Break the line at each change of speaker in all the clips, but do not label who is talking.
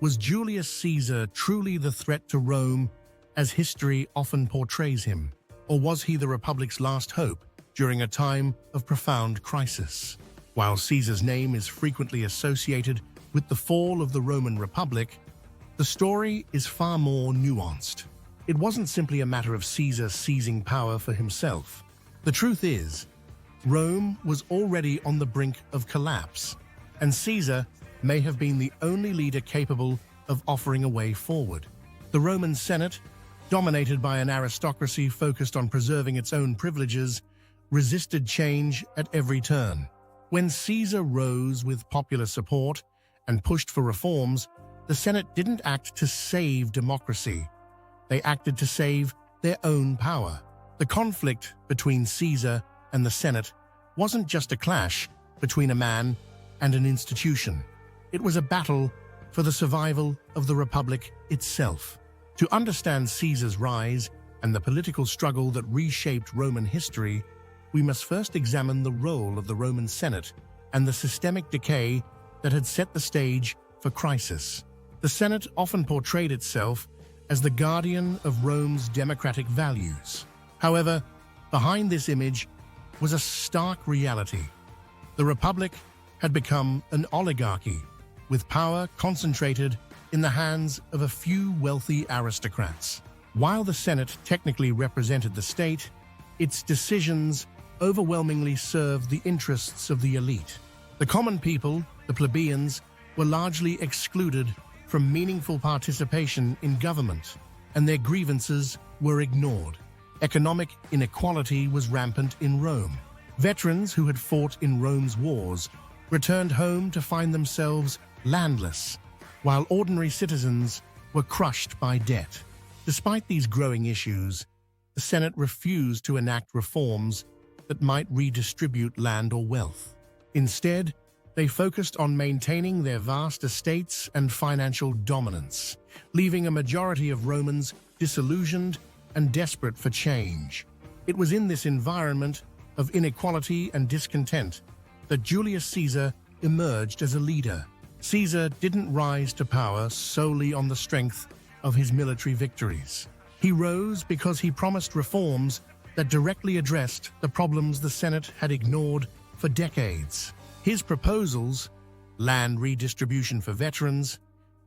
Was Julius Caesar truly the threat to Rome, as history often portrays him? Or was he the Republic's last hope during a time of profound crisis? While Caesar's name is frequently associated with the fall of the Roman Republic, the story is far more nuanced. It wasn't simply a matter of Caesar seizing power for himself. The truth is, Rome was already on the brink of collapse, and Caesar may have been the only leader capable of offering a way forward. The Roman Senate, dominated by an aristocracy focused on preserving its own privileges, resisted change at every turn. When Caesar rose with popular support and pushed for reforms, the Senate didn't act to save democracy. They acted to save their own power. The conflict between Caesar and the Senate wasn't just a clash between a man and an institution. It was a battle for the survival of the Republic itself. To understand Caesar's rise and the political struggle that reshaped Roman history, we must first examine the role of the Roman Senate and the systemic decay that had set the stage for crisis. The Senate often portrayed itself as the guardian of Rome's democratic values. However, behind this image was a stark reality. The Republic had become an oligarchy, with power concentrated in the hands of a few wealthy aristocrats. While the Senate technically represented the state, its decisions overwhelmingly served the interests of the elite. The common people, the plebeians, were largely excluded from meaningful participation in government, and their grievances were ignored. Economic inequality was rampant in Rome. Veterans who had fought in Rome's wars returned home to find themselves landless, while ordinary citizens were crushed by debt. Despite these growing issues, the Senate refused to enact reforms that might redistribute land or wealth. Instead, they focused on maintaining their vast estates and financial dominance, leaving a majority of Romans disillusioned and desperate for change. It was in this environment of inequality and discontent that Julius Caesar emerged as a leader. Caesar didn't rise to power solely on the strength of his military victories. He rose because he promised reforms that directly addressed the problems the Senate had ignored for decades. His proposals, land redistribution for veterans,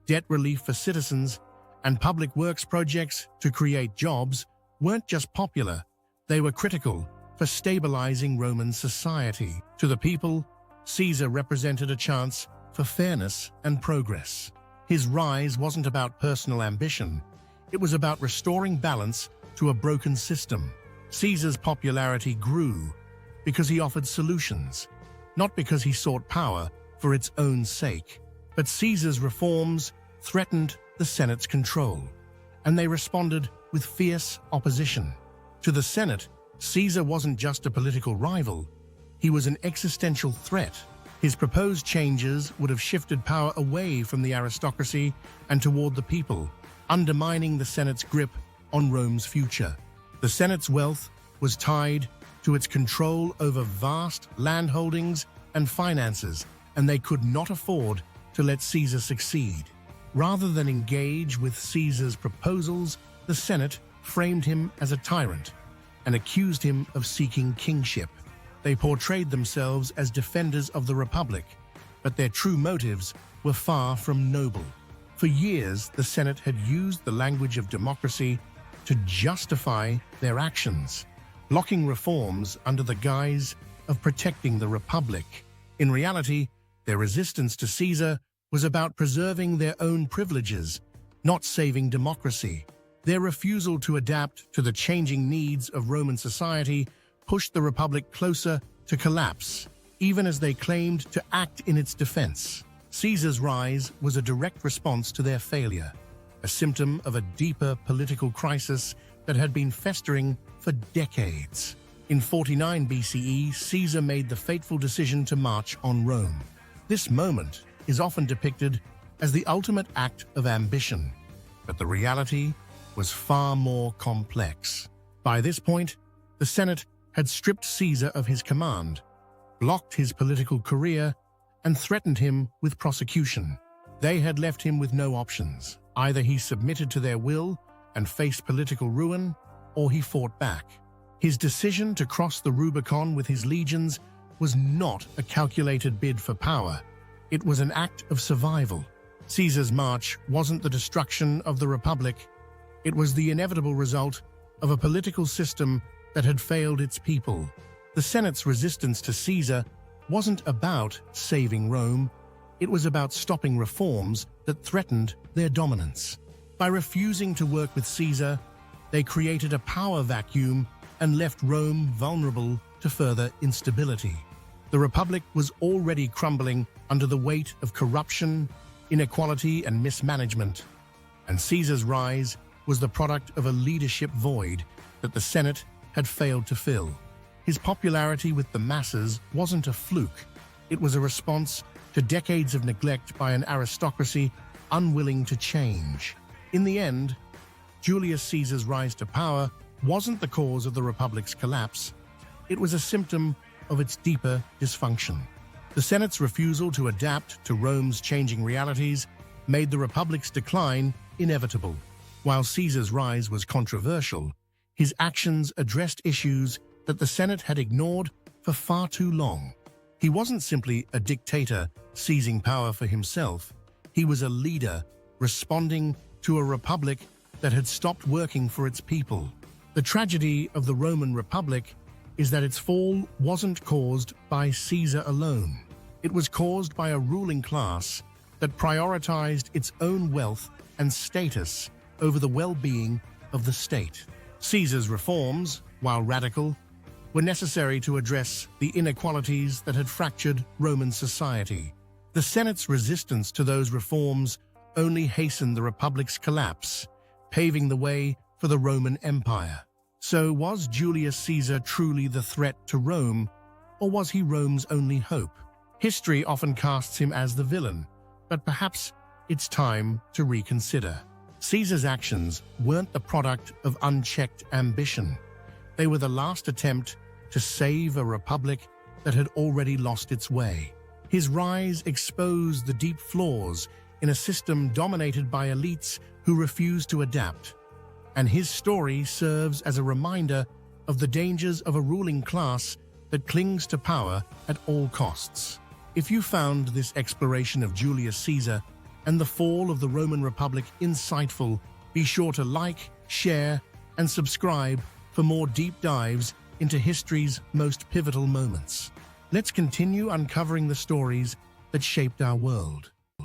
debt relief for citizens, and public works projects to create jobs, weren't just popular, they were critical for stabilizing Roman society. To the people, Caesar represented a chance for fairness and progress. His rise wasn't about personal ambition, it was about restoring balance to a broken system. Caesar's popularity grew because he offered solutions, not because he sought power for its own sake. But Caesar's reforms threatened the Senate's control, and they responded with fierce opposition. To the Senate, Caesar wasn't just a political rival, he was an existential threat. His proposed changes would have shifted power away from the aristocracy and toward the people, undermining the Senate's grip on Rome's future. The Senate's wealth was tied to its control over vast landholdings and finances, and they could not afford to let Caesar succeed. Rather than engage with Caesar's proposals, the Senate framed him as a tyrant and accused him of seeking kingship. They portrayed themselves as defenders of the Republic, but their true motives were far from noble. For years, the Senate had used the language of democracy to justify their actions, blocking reforms under the guise of protecting the Republic. In reality, their resistance to Caesar was about preserving their own privileges, not saving democracy. Their refusal to adapt to the changing needs of Roman society pushed the Republic closer to collapse, even as they claimed to act in its defense. Caesar's rise was a direct response to their failure, a symptom of a deeper political crisis that had been festering for decades. In 49 BCE, Caesar made the fateful decision to march on Rome. This moment is often depicted as the ultimate act of ambition, but the reality was far more complex. By this point, the Senate had stripped Caesar of his command, blocked his political career, and threatened him with prosecution. They had left him with no options. Either he submitted to their will and faced political ruin, or he fought back. His decision to cross the Rubicon with his legions was not a calculated bid for power. It was an act of survival. Caesar's march wasn't the destruction of the Republic. It was the inevitable result of a political system that had failed its people. The Senate's resistance to Caesar wasn't about saving Rome. It was about stopping reforms that threatened their dominance. By refusing to work with Caesar, they created a power vacuum and left Rome vulnerable to further instability. The Republic was already crumbling under the weight of corruption, inequality, and mismanagement, and Caesar's rise was the product of a leadership void that the Senate had failed to fill. His popularity with the masses wasn't a fluke. It was a response to decades of neglect by an aristocracy unwilling to change. In the end, Julius Caesar's rise to power wasn't the cause of the Republic's collapse. It was a symptom of its deeper dysfunction. The Senate's refusal to adapt to Rome's changing realities made the Republic's decline inevitable. While Caesar's rise was controversial, his actions addressed issues that the Senate had ignored for far too long. He wasn't simply a dictator seizing power for himself. He was a leader responding to a republic that had stopped working for its people. The tragedy of the Roman Republic is that its fall wasn't caused by Caesar alone. It was caused by a ruling class that prioritized its own wealth and status over the well-being of the state. Caesar's reforms, while radical, were necessary to address the inequalities that had fractured Roman society. The Senate's resistance to those reforms only hastened the Republic's collapse, paving the way for the Roman Empire. So was Julius Caesar truly the threat to Rome, or was he Rome's only hope? History often casts him as the villain, but perhaps it's time to reconsider. Caesar's actions weren't the product of unchecked ambition. They were the last attempt to save a republic that had already lost its way. His rise exposed the deep flaws in a system dominated by elites who refused to adapt. And his story serves as a reminder of the dangers of a ruling class that clings to power at all costs. If you found this exploration of Julius Caesar and the fall of the Roman Republic insightful, be sure to like, share, and subscribe for more deep dives into history's most pivotal moments. Let's continue uncovering the stories that shaped our world.